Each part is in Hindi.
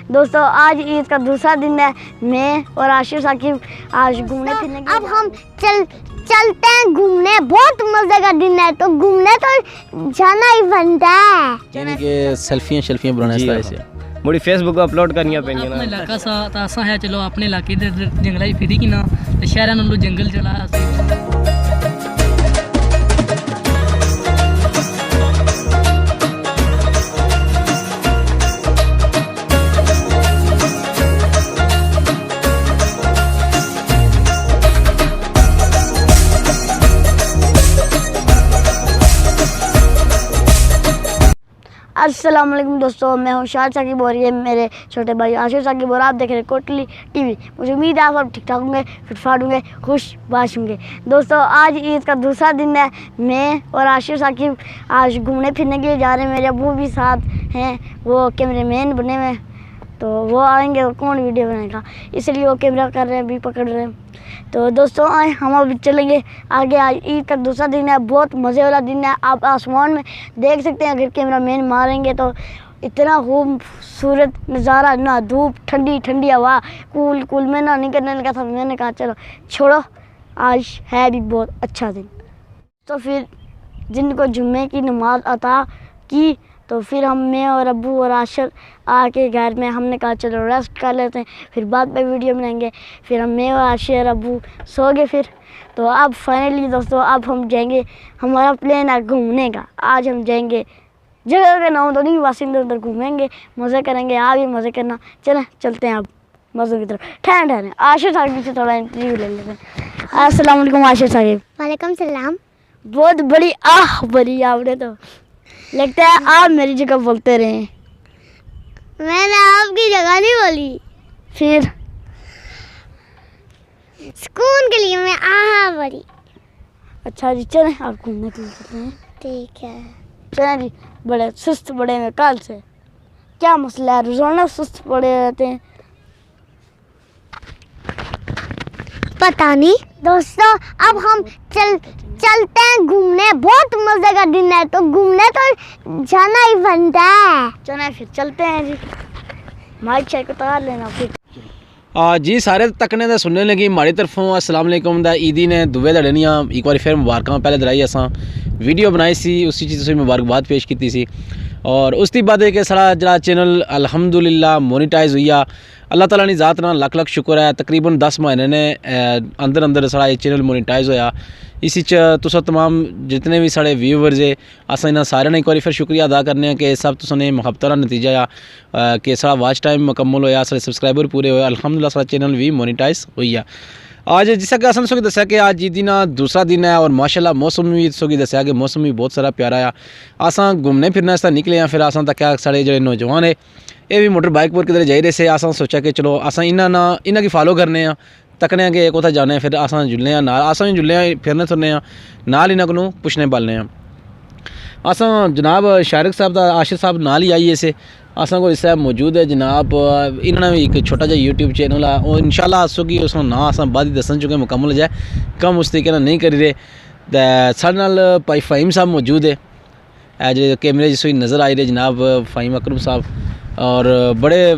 दोस्तों आज ईद का दूसरा दिन है। मैं और आशिर साकिब आज घूमने फिरने के अब हम चलते हैं घूमने। बहुत मजे का दिन है तो घूमने तो जाना ही बनता है। यानी कि सेल्फियां बनाने से मुड़ी फेसबुक अपलोड करनी पेंगी ना। अपना इलाका सा तासा है, चलो अपने इलाके दे जंगला फिरी की ना ते शहरां नालों जंगल चला अस्सलाम वालेकुम दोस्तों, मैं हूँ शाहिद साकिब और ये मेरे छोटे भाई आशिर साकिब और आप देख रहे हैं कोटली टीवी। मुझे उम्मीद है आप सब ठीक ठाक होंगे, फिटफाट होंगे, खुशबाश होंगे। दोस्तों आज ईद का दूसरा दिन है। मैं और आशिर साकिब आज घूमने फिरने के लिए जा रहे हैं। मेरे अबू भी साथ हैं, वो कैमरे मैन बने हुए हैं, तो वो आएंगे तो कौन वीडियो बनाएगा, इसलिए वो कैमरा कर रहे हैं, भी पकड़ रहे हैं। तो दोस्तों आए हम अभी चलेंगे आगे। आज ईद का दूसरा दिन है, बहुत मज़े वाला दिन है। आप आसमान में देख सकते हैं, अगर कैमरा मैन मारेंगे तो इतना खूबसूरत नज़ारा ना, धूप ठंडी ठंडी हवा, कूल कूल। मैं ना नहीं करने लगा था, मैंने कहा चलो छोड़ो, आज है भी बहुत अच्छा दिन। तो फिर जिनको जुम्मे की नमाज अता की तो फिर मैं और अब्बू और आशिर आके घर में हमने कहा चलो रेस्ट कर लेते हैं, फिर बाद में वीडियो बनाएंगे। फिर मैं और आशिर और अब्बू सो गए। फिर तो अब फाइनली दोस्तों अब हम जाएंगे, हमारा प्लान है घूमने का। आज हम जाएंगे जगह का नाम तो नहीं, बस इधर उधर घूमेंगे, मज़े करेंगे। आप भी मज़े करना, चलते हैं अब मज़ों की तरफ। ठहरे आशिर साहब से थोड़ा इंटरव्यू ले लेते हैं। अस्सलाम वालेकुम आशिर साहब। वालेकुम सलाम। बहुत बड़ी बड़ी आपने तो लगता है आप मेरी जगह बोलते रहे। मैंने आपकी जगह नहीं बोली, फिर सुकून के लिए मैं बोली। अच्छा जी चलें आप घूमने के लिए चलते हैं। ठीक है चलें जी। बड़े सुस्त पड़े हैं कल से, क्या मसला है, रोजाना सुस्त पड़े रहते हैं। पता नहीं। दोस्तों अब हम चलते हैं घूमने। बहुत मजे का दिन है तो घूमने तो जाना ही बनता है। चलें फिर चलते हैं जी। माइक शाइक उतार लेना फिर। जी सारे तकने दा सुनने लगी हमारी तरफों अस्सलाम वालेकुम दा ईदी ने दुए दड़नियां एक बार फिर मुबारक पहले दराई असां वीडियो बनाई सी, उसी चीज़ से मुबारकबाद पेश की सी। और उसकी बाद है कि सारा जरा चैनल अल्हम्दुलिल्लाह मोनीटाइज हुई आ। अल्लाह ताला नी ज़ात ना लख लख शुक्र है। तकरीबन 10 महीने ने अंदर सारा ये चैनल मोनीटाइज होया। इसी तुसा तमाम जितने भी साढ़े व्यूवर्स है अस इन्होंने सारे ने एक बार फिर शुक्रिया अदा करने कि सब तुसें मुहब्बत का नतीजा आ कि सारा वॉच टाइम मुकम्मल होया, सारे सब्सक्राइबर पूरे होए। अल्हम्दुलिल्लाह सारा चैनल भी मोनीटाइज हुई है। आज जिसा कि असन दस्या कि आज ईद ना दूसरा दिन है और माशाल्लाह मौसम भी सोगी दस्या कि मौसम भी बहुत सारा प्यारा है। असां घूमने फिरने आस्ते निकले हैं। फिर असां तक क्या साढ़े जो नौजवान है ये भी मोटर बाइक पर किधर जाई रहे से। असां सोचा कि चलो असां इन्हां की फॉलो करने तकने कि कुत्थै जाने। फिर असां जुलने नाल, असां भी जुलने फिरने तुरने नाल इन्हां को पुछने पालने। असां जनाब शारिक साहब दा आशिर साहब नाल ही आइए से असां को इस मौजूद है जनाब। इन्होंने भी एक छोटा जा यूट्यूब चैनल है और इंशाल्लाह अस की उस ना अस बाद ही दसन चुके मुकम्मल जाए कम उस तरीके नहीं करी रहे। तो साढ़े नाल भाई फ़हीम साहब मौजूद है जो कैमरे जिस नज़र आई रहे जनाब फ़हीम अकरम साहब, और बड़े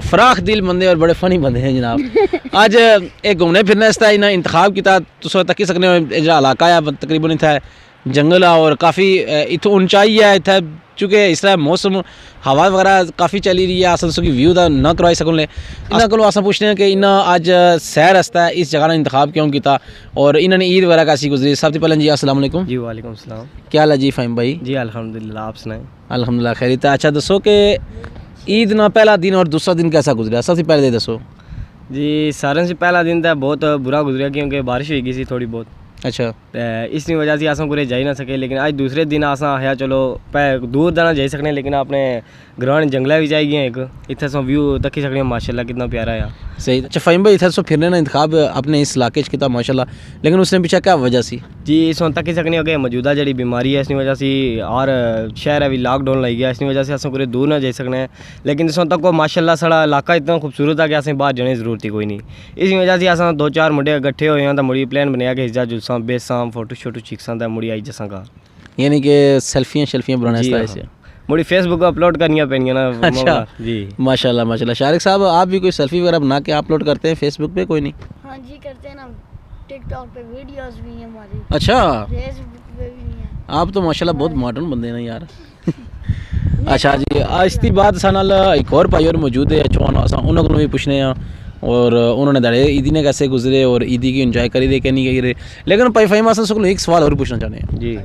फराख दिल बंदे और बड़े फ़नी बंदे हैं जनाब। आज एक घूमने फिरने इसका इन्हें इंतखाब किया तुस तकी सकने जो इलाका है तकरीबन इतना जंगल है और काफ़ी इतों ऊंचाई है। इतना चूँकि इस तरह मौसम हवा वगैरह काफ़ी चली रही है, अस उसकी व्यू का ना करवाई सकूँ। इन्होंने को अस पूछने हैं कि इन्हें अज सैर रस्ता इस जगह का इंतखाब क्यों किया और इन्होंने ईद वगैरह कैसी गुजरी। सबसे पहले जी अस्सलाम वालेकुम। जी वालेकुम सलाम। क्या हाल है जी फ़हीम भाई? जी अल्हम्दुलिल्लाह, आप सुनाएं? अल्हम्दुलिल्लाह खैरियत। अच्छा दसो कि ईद ना पहला दिन और दूसरा दिन कैसा गुजरा, सबसे पहले दसो। जी सारे से पहला दिन तो बहुत बुरा गुजरा क्योंकि बारिश हुई गई सी थोड़ी बहुत। अच्छा इसकी वजह से अस पूरे जाई ना सके। लेकिन आज दूसरे दिन अस आया चलो दूर दाना जाई सकने, लेकिन अपने ग्रां जंगल भी जाई गए। एक इतने सो व्यू तकी सकने माशाल्लाह कितना प्यारा है। सही। अच्छा फ़हीम भाई इतना सो फिरने ना इंतखाब अपने इस इलाके किया माशाल्लाह, लेकिन उसने पीछे क्या वजह सी? जी इस तकी सकने हो कि मौजूदा जी बीमारी है इसकी वजह से और शहर भी लॉकडाउन लग गया, इसकी वजह से अस पूरे दूर ना जाई सकने। लेकिन इस तक माशाल्लाह सारा इलाका इतना खूबसूरत है कि असें बाहर जाने की जरूरत ही कोई नहीं। इस वजह से अस 2-4 मुंडे इकट्ठे होए हैं तो मुड़ी प्लान बनाया कि हिज्जा जुलसा बेसां फोटो शोटो चिक्सां दा मुड़ी आई जसां का, यानी कि सेल्फियां बनाने से। मुड़ी फेसबुक पे अपलोड करनी पैनियां ना। अच्छा जी माशाल्लाह माशाल्लाह। शारिक साहब आप भी कोई सेल्फी वगैरह बना के अपलोड करते हैं फेसबुक पे? कोई नहीं। हाँ जी करते हैं ना, टिकटॉक पे वीडियोस भी हैं हमारी, अच्छा फेसबुक पे भी हैं। आप तो माशाल्लाह बहुत मॉडर्न बंदे हैं यार। अच्छा जी, आज की बात सा नाल एक और भाई और मौजूद है चौहान, अस उन्होंने को भी पूछने हैं और उन्होंने दड़े ईदी ने कैसे गुजरे और ईदी की इंजॉय करी दे कि नहीं करी दे। लेकिन भाई फहीम अस को एक सवाल और पूछना चाहते हैं जी।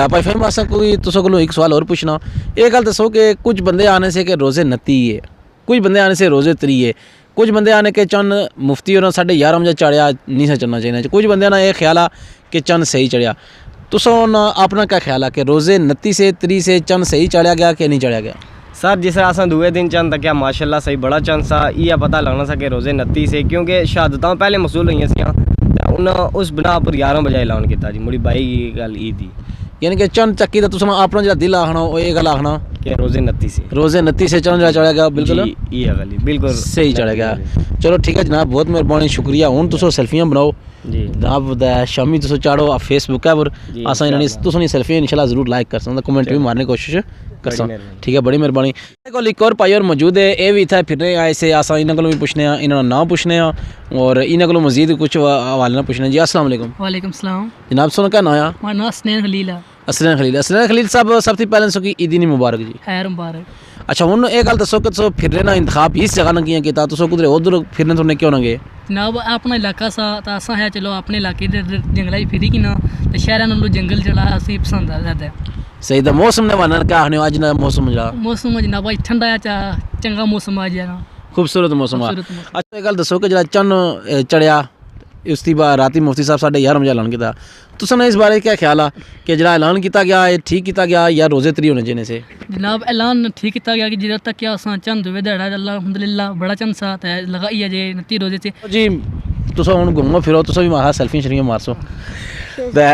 भाई फहीम अस कोई तुस को एक सवाल और पूछना। एक गल दसो कि कुछ बंदे आने से कि रोज़े 29 है, कुछ बंदे आने से रोज़े 3 है, कुछ बंदे आने के चंद मुफ्ती और 11:30 बजे चढ़िया नहीं से चढ़ना चाहिए, कुछ बंदे ना ये ख्याल आ कि चंद सही चढ़िया। तुस अपना क्या ख्याल है कि रोज़े 29 से 3 से चंद सही चढ़िया गया कि नहीं चढ़िया गया? सर जिस तरह असा दुए दिन चंद तक माशाल्लाह सही बड़ा चंद सा ये पता लगना सा कि रोज़े 29 से, क्योंकि शहादतां पहले मसूल हुई सी उन्हें उस बिना पर 11 बजे ऐलान किया जी। मुड़ी बाई की गल ईद दी, यानी कि चंद चक्की तो तुम अपना जो दिल आखना वो ये गल आखना कि रोज़े 29 से, रोज़े 29 से चंद चढ़िया गया बिल्कुल जी, ये गल ही बिल्कुल सही चढ़िया गया। चलो ठीक है जनाब, बहुत मेहरबानी शुक्रिया। हूँ तुम सेल्फियाँ बनाओ जी जनाब, शामी तुम चाढ़ो आप फेसबुक है पर असा इन्होंने तुम सेल्फियाँ इंशाल्लाह जरूर लाइक कर सकते, कमेंट भी मारने की कोशिश कर सकते। ठीक है, बड़ी मेहरबानी। एक और भाई और मौजूद है, ये भी इतना फिरने आए से असा इन्होंने को भी पूछने, इन्होंने नाम पूछने और इन्होंने को मजीद कुछ हवाले पूछने। जी अस्सलाम वालेकुम। वालेकुम सलाम। जनाब सुनो क्या नाम है? हमारा नाम स्नेह खलील है। असलन खलील। असलन खलील साहब सबसे पहले सो की ईदी मुबारक जी। खैर मुबारक। अच्छा हूँ एक गल दसो कि तुस फिरने ना इंतखाब इस जगह ने किया, तुस कुदरे उधर फिरने तुमने क्यों ना गए? जनाब अपना इलाका सा तो असा है चलो अपने इलाके दे जंगल च फिरी कि ना तो शहर नालों जंगल चला असी पसंद आ जाता है। सही तो मौसम ने वाना क्या आखने अज ना मौसम जा मौसम जनाब अज ठंडा है, चंगा मौसम आ जाना, खूबसूरत मौसम आ। खूबसूरत मौसम। अच्छा एक गल दसो कि जरा चन्न चढ़िया उसकी बाद राती मुफ्ती साहब 11:30 बजे ऐलान किया, तुसने इस बारे क्या ख्याल आ कि जरा ऐलान किया गया है ठीक किया गया या रोज़े 3 होने चाहिए से? जनाब ऐलान ठीक किया गया कि जिधर तक क्या असा चंद हुए दड़ा अल्हम्दुलिल्लाह बड़ा चंद सा ते लगाई है जे 29 रोजे से जी। तुस हुण घूमो फिरो, तुस भी मारा सेल्फियां शरियां मारसो ते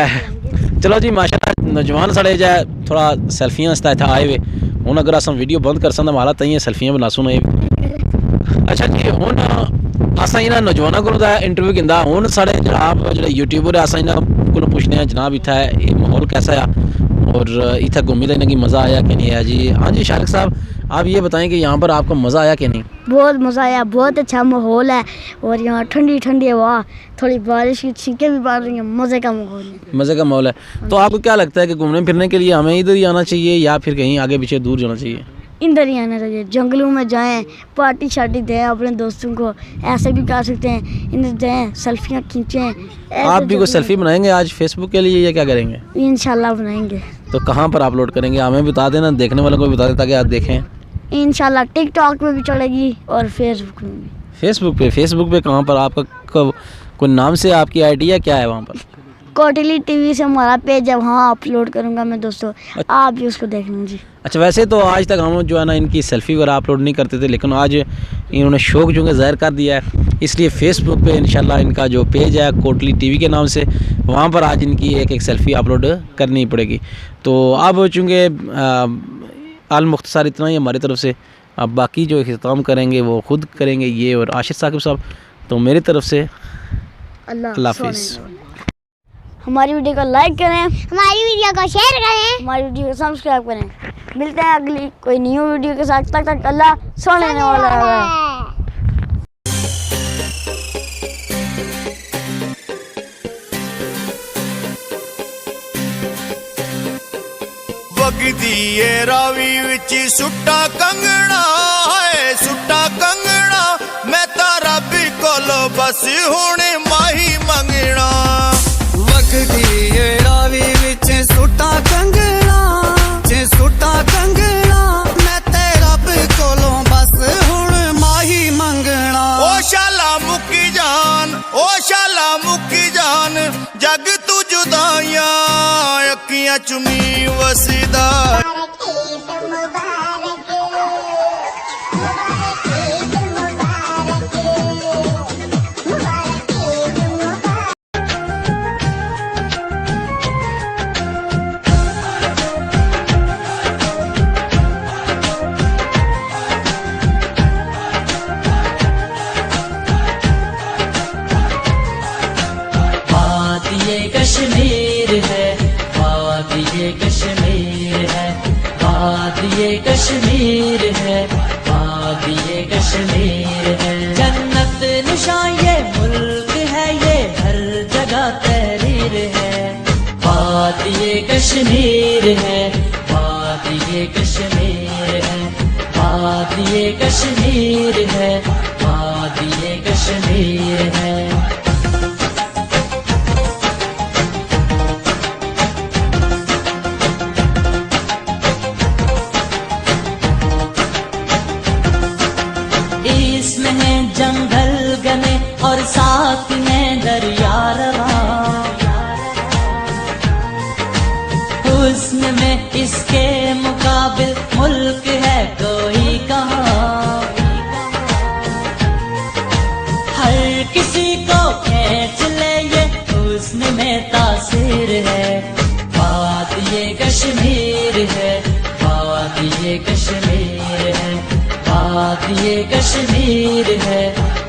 चलो जी माशाल्लाह नौजवान साढ़े जो थोड़ा सेल्फियां आस्ते इत्थे आए हुए हूँ, अगर अस वीडियो बंद कर सकते माला ताइयां सेल्फियां बनासो ना। अच्छा जी हूँ अस इन्होंने नौजवानों को इंटरव्यू किया, हूँ साढ़े जनाब जो यूट्यूबर है अस इन्होंने को पूछने हैं जनाब इतना माहौल कैसा है और इतना घूमी तो इन्हें मज़ा आया कि नहीं आया जी? हाँ जी शारिक साहब आप ये बताएं कि यहाँ पर आपको मज़ा आया कि नहीं? बहुत मज़ा आया, बहुत अच्छा माहौल है और यहाँ ठंडी ठंडी हवा, थोड़ी बारिश की छींकें भी पड़ रही हैं, मज़े का माहौल है। मज़े का माहौल है। तो आपको क्या लगता है कि घूमने फिरने के लिए हमें इधर ही आना चाहिए या फिर कहीं आगे पीछे दूर जाना चाहिए? इधर ही आना चाहिए, जंगलों में जाएं, पार्टी शार्टी दें अपने दोस्तों को, ऐसे भी कर सकते हैं, इधर जाएं सेल्फियाँ खींचें। आप भी कोई सेल्फी बनाएंगे आज फेसबुक के लिए या क्या करेंगे? इंशाल्लाह बनाएंगे। तो कहाँ पर अपलोड करेंगे हमें बता देना, देखने वालों को भी बता दें ताकि आप देखें। इंशाल्लाह टिकटॉक पे भी चलेगी और फेसबुक में भी। फेसबुक पे कहाँ पर आपका कोई नाम से आपकी आईडी है क्या है वहाँ पर? कोटली टीवी से हमारा पेज है, वहाँ अपलोड करूँगा मैं दोस्तों, आप भी उसको देखना जी। अच्छा वैसे तो आज तक हम जो है ना इनकी सेल्फी वगैरह अपलोड नहीं करते थे, लेकिन आज इन्होंने शौक जो है ज़ाहिर कर दिया है, इसलिए फेसबुक पे इंशाल्लाह इनका जो पेज है कोटली टीवी के नाम से, वहाँ पर आज इनकी एक सेल्फी अपलोड करनी पड़ेगी। तो अब चूँकि आल मुख्तसर इतना ही हमारी तरफ से, अब बाकी जो इख्तिताम करेंगे वो खुद करेंगे ये और आशिर साकिब साहब। तो मेरी तरफ से अल्लाह हाफिज़। हमारी वीडियो को लाइक करें, हमारी वीडियो को शेयर करें, हमारी वीडियो को सब्सक्राइब करें। मिलते हैं अगली कोई न्यू वीडियो के साथ, तक तक अल्लाह सोने वाला है। वगदी ए रावी विच सुट्टा कंगना है, सुट्टा कंगना मैं तारा भी कोलो बस हुणे माही मंगना। वगदी ए रावी विच सुट्टा कंगना, जे सुट्टा कंगना मैं तेरा भी कोलो बस हुण माही मंगना। ओ शाला मुक्की जान, ओ शाला मुक्की जान, जग तू जुदाइयां अखियां चुमी वसीदा। वादिये कश्मीर है। जन्नत निशां ये मुल्क है, ये हर जगह तहरीर है। वादिये कश्मीर है, वादिये कश्मीर है, वादिये कश्मीर है, वादिये कश्मीर है। इसमें है जंगल घने और साथ में दरिया रवा। हुस्न में इसके मुकाबिल मुल्क है कोई कहाँ। हर किसी को खींच ले ये हुस्न में तासीर है। वादिये कश्मीर है, वादिये कश्मीर है, वादिये कश्मीर है,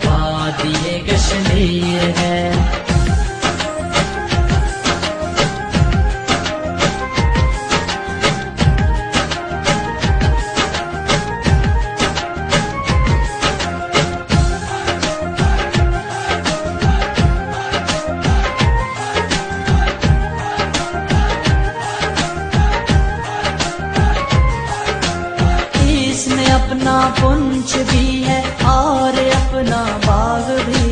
वादिये कश्मीर है। इसमें अपना पुंछ भी है और अपना बाग भी।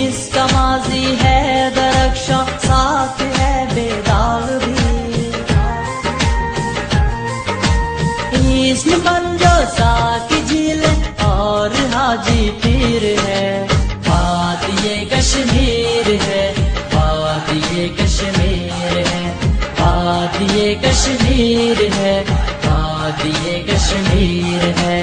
इसका माजी है दरख्शां, साथ है बेदाग भी। इसमें पंजोसा की झील और हाजी पीर है। वादिये कश्मीर है, वादिये कश्मीर है, वादिये कश्मीर है, वादिये कश्मीर है।